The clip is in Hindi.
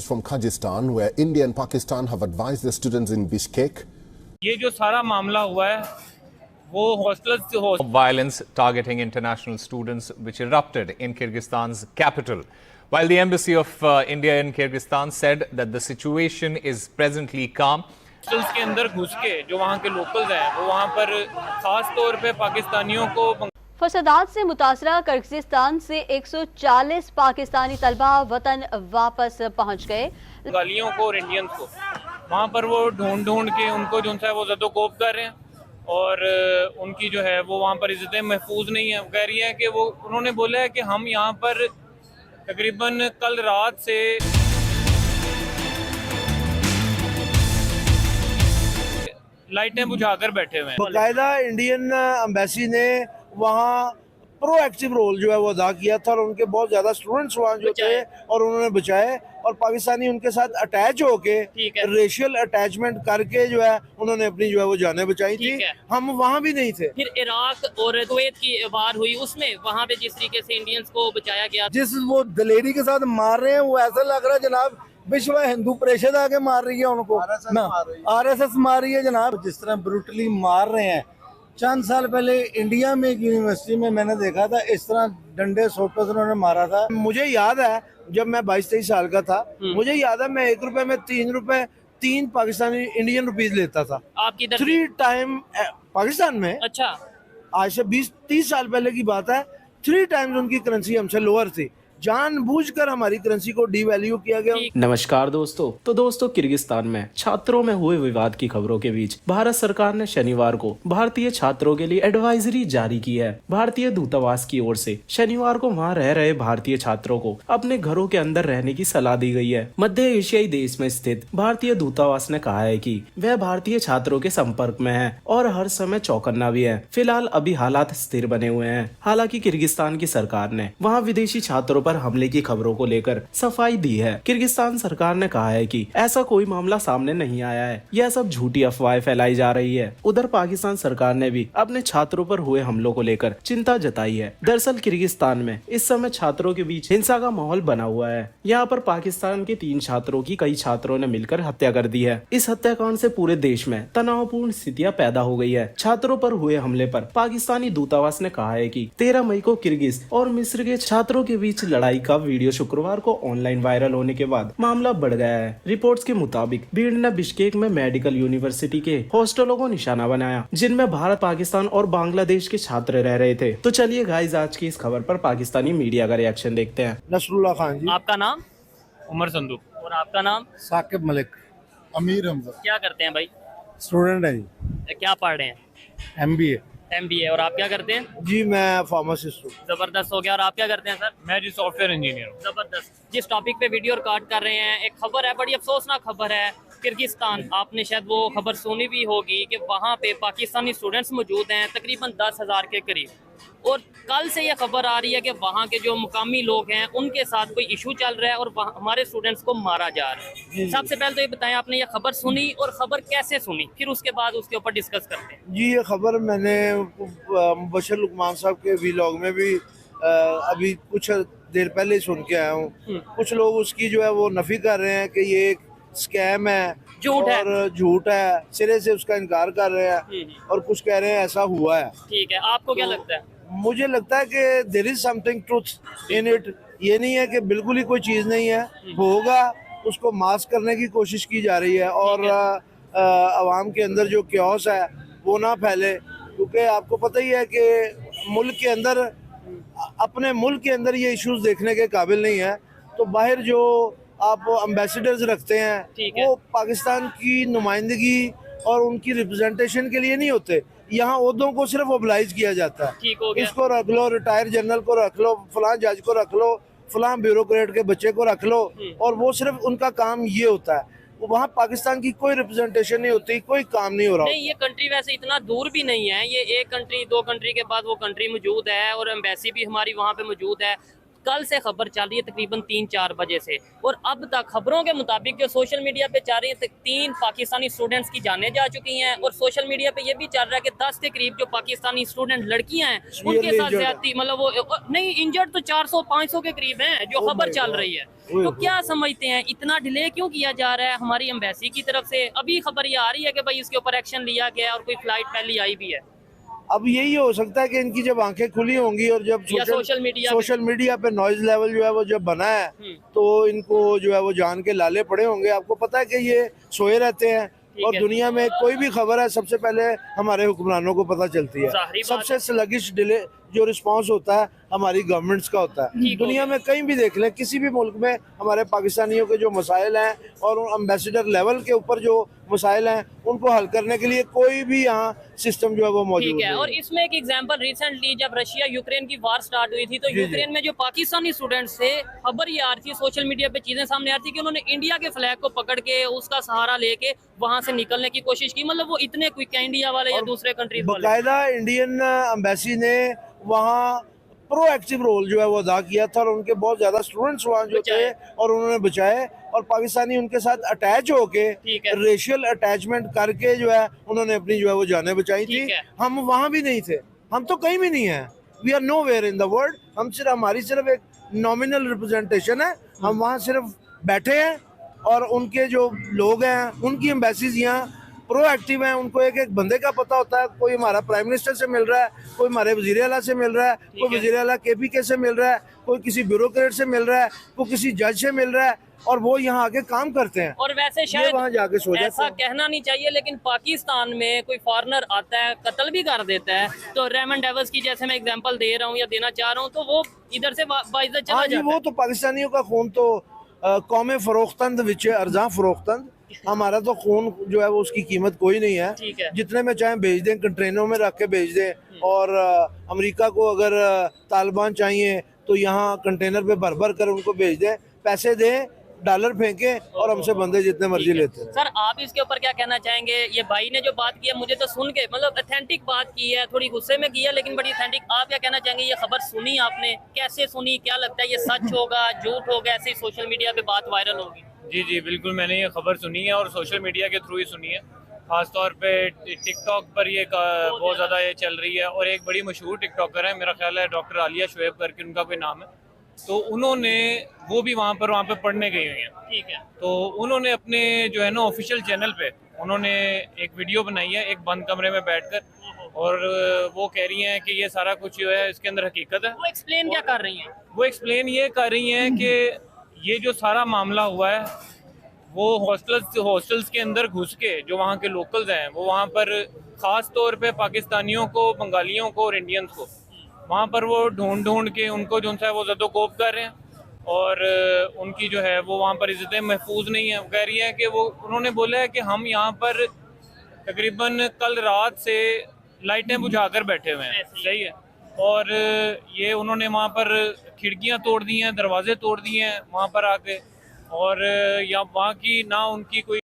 is from Kyrgyzstan, where India and Pakistan have advised their students in Bishkek. ये जो सारा मामला हुआ है वो हॉस्टल से हो violence targeting international students which erupted in Kyrgyzstan's capital. While the embassy of India in Kyrgyzstan said that the situation is presently calm. Hostels के अंदर घुस के जो वहाँ के लोकल्स हैं वो वहाँ पर खास तौर पे पाकिस्तानियों को फसादात से मुतासरा किर्गिस्तान से 140 पाकिस्तानी तलबा वतन वापस पहुँच गए। गालियों को और इंडियंस को वहाँ पर वो ढूंढ के उनको जो है वो ज़दोकोब कर रहे हैं और उनकी जो है वो वहाँ पर इज्जतें महफूज नहीं है। कह रही है कि वो उन्होंने बोला है कि हम यहाँ पर तकरीबन कल रात से लाइटें बुझाकर बैठे हुए हैं। बाकायदा इंडियन एम्बेसी ने वहाँ प्रोएक्टिव रोल जो है वो अदा किया था और उनके बहुत ज्यादा स्टूडेंट्स वहाँ जो थे और उन्होंने बचाए और पाकिस्तानी उनके साथ अटैच होके रेशियल अटैचमेंट करके जो है उन्होंने अपनी जो है वो जानें बचाई थी। हम वहाँ भी नहीं थे। फिर इराक और कुवैत की वार हुई उसमें वहाँ पे जिस तरीके से इंडियंस को बचाया गया, जिस वो दलेरी के साथ मार रहे हैं वो ऐसा लग रहा है जनाब विश्व हिंदू परिषद आके मार रही है उनको, RSS मार रही है जनाब। जिस तरह ब्रूटली मार रहे हैं, चंद साल पहले इंडिया में एक यूनिवर्सिटी में मैंने देखा था इस तरह डंडे सोटों से उन्होंने मारा था। मुझे याद है जब मैं 22-23 साल का था, मुझे याद है मैं 1 रुपए में 3 पाकिस्तानी इंडियन रुपीज लेता था। आपकी 3 टाइम पाकिस्तान में। अच्छा, आज से 20-30 साल पहले की बात है। 3 टाइम्स उनकी करेंसी हमसे लोअर थी। जानबूझकर हमारी करेंसी को डीवैल्यू किया गया। नमस्कार दोस्तों। तो दोस्तों, किर्गिस्तान में छात्रों में हुए विवाद की खबरों के बीच भारत सरकार ने शनिवार को भारतीय छात्रों के लिए एडवाइजरी जारी की है। भारतीय दूतावास की ओर से शनिवार को वहां रह रहे भारतीय छात्रों को अपने घरों के अंदर रहने की सलाह दी गई है। मध्य एशियाई देश में स्थित भारतीय दूतावास ने कहा है कि वह भारतीय छात्रों के संपर्क में है और हर समय चौकन्ना भी है। फिलहाल अभी हालात स्थिर बने हुए हैं। हालांकि किर्गिस्तान की सरकार ने वहाँ विदेशी छात्रों पर हमले की खबरों को लेकर सफाई दी है। किर्गिस्तान सरकार ने कहा है कि ऐसा कोई मामला सामने नहीं आया है, यह सब झूठी अफवाहें फैलाई जा रही है। उधर पाकिस्तान सरकार ने भी अपने छात्रों पर हुए हमलों को लेकर चिंता जताई है। दरअसल किर्गिस्तान में इस समय छात्रों के बीच हिंसा का माहौल बना हुआ है। यहाँ पर पाकिस्तान के 3 छात्रों की कई छात्रों ने मिलकर हत्या कर दी है। इस हत्याकांड से पूरे देश में तनावपूर्ण स्थितियां पैदा हो गई है। छात्रों पर हुए हमले पर पाकिस्तानी दूतावास ने कहा है कि 13 मई को किर्गिज और मिस्र के छात्रों के बीच लड़ाई का वीडियो शुक्रवार को ऑनलाइन वायरल होने के बाद मामला बढ़ गया है। रिपोर्ट्स के मुताबिक भीड़ ने बिश्केक में मेडिकल यूनिवर्सिटी के हॉस्टलों को निशाना बनाया, जिनमें भारत, पाकिस्तान और बांग्लादेश के छात्र रह रहे थे। तो चलिए गाइस, आज की इस खबर पर पाकिस्तानी मीडिया का रिएक्शन देखते हैं। नसरुल्लाह खान जी। आपका नाम? उमर संदूक। और आपका नाम? साकिब मलिक। अमीर हमजा। क्या करते हैं भाई? स्टूडेंट है जी। क्या पढ़ रहे हैं? MBA। और आप क्या करते हैं? जी मैं फार्मासिस्ट हूँ। जबरदस्त हो गया। और आप क्या करते हैं सर? मैं जी सॉफ्टवेयर इंजीनियर हूँ। जबरदस्त। जिस टॉपिक पे वीडियो रिकॉर्ड कर रहे हैं, एक खबर है, बड़ी अफसोसनाक खबर है। किर्गिस्तान, आपने शायद वो खबर सुनी भी होगी कि वहाँ पे पाकिस्तानी स्टूडेंट्स मौजूद हैं तकरीबन 10,000 के करीब, और कल से ये खबर आ रही है कि वहाँ के जो मुकामी लोग हैं उनके साथ कोई इशू चल रहा है और हमारे स्टूडेंट्स को मारा जा रहा है। सबसे पहले तो ये बताएं, आपने ये खबर सुनी और खबर कैसे सुनी, फिर उसके बाद उसके ऊपर डिस्कस करते हैं। जी ये खबर मैंने मुबशर लुकमान साहब के व्लॉग में भी अभी कुछ देर पहले सुन के आया हूँ। कुछ लोग उसकी जो है वो नफी कर रहे हैं कि ये एक स्कैम है, झूठ है, सिरे से उसका इनकार कर रहे हैं, और कुछ कह रहे हैं ऐसा हुआ है। ठीक है, आपको क्या लगता है? मुझे लगता है कि there is something truth in it. ये नहीं है कि बिल्कुल ही कोई चीज़ नहीं है, होगा, उसको मास्क करने की कोशिश की जा रही है और आवाम के अंदर जो क्योस है वो ना फैले, क्योंकि आपको पता ही है कि मुल्क के अंदर, अपने मुल्क के अंदर ये इश्यूज देखने के काबिल नहीं है। तो बाहर जो आप एम्बेसडर्स रखते हैं वो पाकिस्तान की नुमाइंदगी और उनकी रिप्रेजेंटेशन के लिए नहीं होते। यहाँ ओहदों को सिर्फ मोबिलाइज किया जाता है। इसको रख लो, रिटायर जनरल को रख लो, फलां जज को रख लो, फलां ब्यूरोक्रेट के बच्चे को रख लो, और वो सिर्फ उनका काम ये होता है। वहाँ पाकिस्तान की कोई रिप्रेजेंटेशन नहीं होती, कोई काम नहीं हो रहा। नहीं, ये कंट्री वैसे इतना दूर भी नहीं है, ये 1 कंट्री 2 कंट्री के बाद वो कंट्री मौजूद है और एम्बेसी भी हमारी वहाँ पे मौजूद है। कल से खबर चल रही है तकरीबन 3-4 बजे से, और अब तक खबरों के मुताबिक जो सोशल मीडिया पे चल रही है 3 पाकिस्तानी स्टूडेंट्स की जानें जा चुकी हैं, और सोशल मीडिया पे ये भी चल रहा है कि 10 के करीब जो पाकिस्तानी स्टूडेंट लड़कियां हैं उनके साथ ज्यादती, मतलब वो नहीं इंजर्ड तो 400-500 के करीब हैं जो खबर चल रही है। तो क्या समझते हैं इतना डिले क्यों किया जा रहा है हमारी एम्बेसी की तरफ से? अभी खबर ये आ रही है कि भाई इसके ऊपर एक्शन लिया गया और कोई फ्लाइट पहले आई भी है। अब यही हो सकता है कि इनकी जब आंखें खुली होंगी और जब सोशल मीडिया पे नॉइज लेवल जो है वो जब बना है तो इनको जो है वो जान के लाले पड़े होंगे। आपको पता है कि ये सोए रहते हैं और दुनिया में कोई भी खबर है सबसे पहले हमारे हुक्मरानों को पता चलती है। सबसे स्लगिश डिले जो रिस्पांस होता है हमारी गवर्नमेंट्स का होता है। दुनिया में कहीं भी देख लें, किसी भी मुल्क में हमारे पाकिस्तानियों के जो मसाइल हैं और एम्बेसडर लेवल के ऊपर जो मसाइल हैं उनको हल करने के लिए कोई भी यहाँ सिस्टम जो है वो मौजूद है। और इसमें एक एग्जांपल रिसेंटली जब रशिया यूक्रेन की वार स्टार्ट हुई थी तो यूक्रेन में जो पाकिस्तानी स्टूडेंट्स थे, खबर ये आ रही थी, सोशल मीडिया पे चीजें सामने आ रही थी कि उन्होंने इंडिया के फ्लैग को पकड़ के उसका सहारा लेके वहां से निकलने की कोशिश की। मतलब वो इतने क्विक है इंडिया वाले या दूसरे कंट्रीज वाले। बाकायदा इंडियन एम्बेसी ने वहाँ प्रोएक्टिव रोल जो है वो अदा किया था और उनके बहुत ज्यादा स्टूडेंट्स वहाँ जो थे और उन्होंने बचाए, और पाकिस्तानी उनके साथ अटैच होके रेशियल अटैचमेंट करके जो है उन्होंने अपनी जो है वो जानें बचाई थी। हम वहाँ भी नहीं थे, हम तो कहीं भी नहीं है, we are nowhere in the world. हम सिर्फ हमारी सिर्फ एक नॉमिनल रिप्रेजेंटेशन है, हम वहाँ सिर्फ बैठे हैं और उनके जो लोग हैं उनकी एम्बेसीज यहाँ प्रोएक्टिव हैं। उनको एक एक बंदे का पता होता है, कोई हमारा प्राइम मिनिस्टर से मिल रहा है, कोई हमारे वजीर आला से मिल रहा है, कोई वजीर आला KPK से मिल रहा है, कोई किसी ब्यूरोक्रेट से मिल रहा है, कोई किसी जज से मिल रहा है, और वो यहाँ आके काम करते हैं। और वैसे शायद वहाँ जाके सो जाते ऐसा कहना नहीं चाहिए, लेकिन पाकिस्तान में कोई फॉरेनर आता है कत्ल भी कर देता है तो रेमन डेविस की जैसे मैं एग्जांपल दे रहा हूँ या देना चाह रहा हूँ, तो वो इधर से बाइज्जत चला जाता है। वो तो पाकिस्तानियों का खून तो कौमे फरोख्तंद विच अर्जा फरोख्तंद, हमारा तो खून जो है वो उसकी कीमत कोई नहीं है। जितने में चाहे भेज दें, कंटेनरों में रख के भेज दें, और अमेरिका को अगर तालिबान चाहिए तो यहाँ कंटेनर पे भर भर कर उनको भेज दें, पैसे दें, डॉलर फेंके और हमसे बंदे जितने मर्जी लेते हैं। सर आप इसके ऊपर क्या कहना चाहेंगे? ये भाई ने जो बात की है मुझे तो सुन के मतलब ऑथेंटिक बात की है, थोड़ी गुस्से में की है लेकिन बड़ी ऑथेंटिक। आप क्या कहना चाहेंगे? ये खबर सुनी आपने, कैसे सुनी, क्या लगता है ये सच होगा झूठ होगा? ऐसे ही सोशल मीडिया पे बात वायरल होगी? जी बिल्कुल, मैंने ये खबर सुनी है और सोशल मीडिया के थ्रू ही सुनी है। खासतौर पे टिकटॉक पर ये बहुत ज़्यादा ये चल रही है, और एक बड़ी मशहूर टिकटॉकर है, मेरा ख्याल है डॉक्टर आलिया शुएब करके उनका कोई नाम है, तो उन्होंने वो भी वहाँ पे पढ़ने गई हुई हैं। ठीक है। तो उन्होंने अपने जो है ना ऑफिशियल चैनल पे उन्होंने एक वीडियो बनाई है एक बंद कमरे में बैठकर, और वो कह रही हैं कि ये सारा कुछ जो है इसके अंदर हकीकत है। वो एक्सप्लेन क्या कर रही हैं? वो एक्सप्लेन ये कर रही हैं कि ये जो सारा मामला हुआ है वो हॉस्टल्स के अंदर घुस के जो वहाँ के लोकल्स हैं वो वहाँ पर ख़ास तौर पे पाकिस्तानियों को, बंगालियों को और इंडियंस को वहाँ पर वो ढूंढ के उनको जो है वो ज़दोकोब कर रहे हैं, और उनकी जो है वो वहाँ पर इज़्ज़तें महफूज नहीं है। कह रही है कि वो उन्होंने बोला है कि हम यहाँ पर तकरीबन कल रात से लाइटें बुझा कर बैठे हुए हैं, सही है, और ये उन्होंने वहाँ पर खिड़कियाँ तोड़ दी हैं, दरवाजे तोड़ दिए हैं वहाँ पर आके, और या वहाँ की ना उनकी कोई